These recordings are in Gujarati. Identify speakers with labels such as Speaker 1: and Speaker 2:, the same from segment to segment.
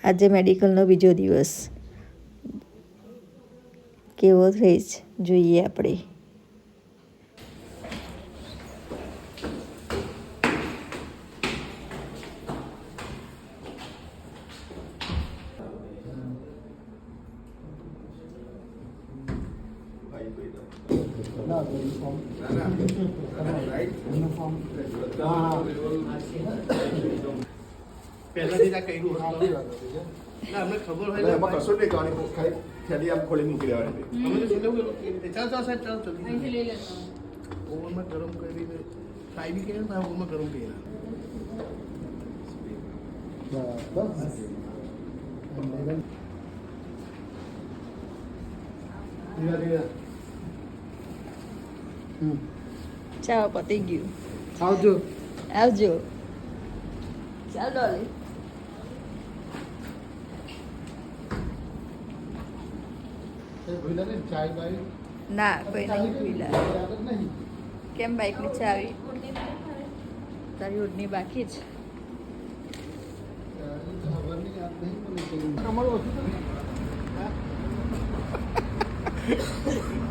Speaker 1: આજે મેડિકલનો બીજો દિવસ કેવો થઈ છે જોઈએ આપણે.
Speaker 2: પહેલાથી ના કર્યું હતું ના અમને ખબર હોય
Speaker 3: એમાં કશું નહીં કરવાની ખાલી થેલી આમ ખોલી મૂકી દેવાની
Speaker 2: અમે તો છેલ્લે ચાલ ચાલ સાહેબ ચાલ જલ્દી ઓવનમાં ગરમ કરીને ફ્રાય બી કર્યા ને ઓવનમાં ગરમ કર્યા
Speaker 1: ચાલો પતી ગયું.
Speaker 2: આવજો
Speaker 1: આવજો. ચાલ ડોલી.
Speaker 2: ચાય બાય
Speaker 1: ના કોઈ નહીં પીલા. કેમ બાઈકની ચાવી તારી ઓઢની બાકી જ.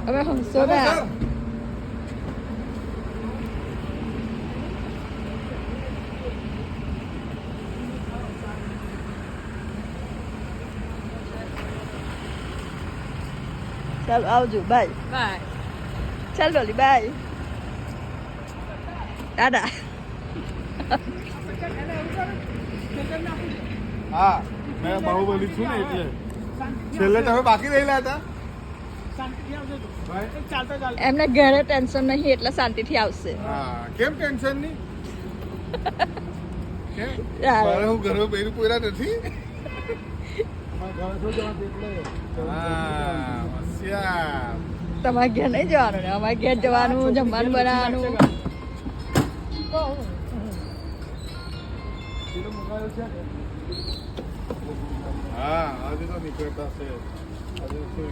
Speaker 1: હવે હંસો ના. ચાલ આવજો બાય. બાય. ચાલ ડોલી બાય. દાદા.
Speaker 3: હા મેં બાહુબલી છું ને એટલે છેલ્લે તમે બાકી રહેલા હતા.
Speaker 1: એમને ઘરે ટેન્શન નહીં એટલે શાંતિથી આવશે.
Speaker 3: હા કેમ ટેન્શન નહીં મારે હું ઘરે પહેરું પોયરા નથી. હા હોશિયાર.
Speaker 1: તમારે ઘેર નહીં જવાનું ને અમારે ઘેર જવાનું જમવાનું બનાવવાનું.
Speaker 3: હા આજે તો નીકળતા છે આજે શું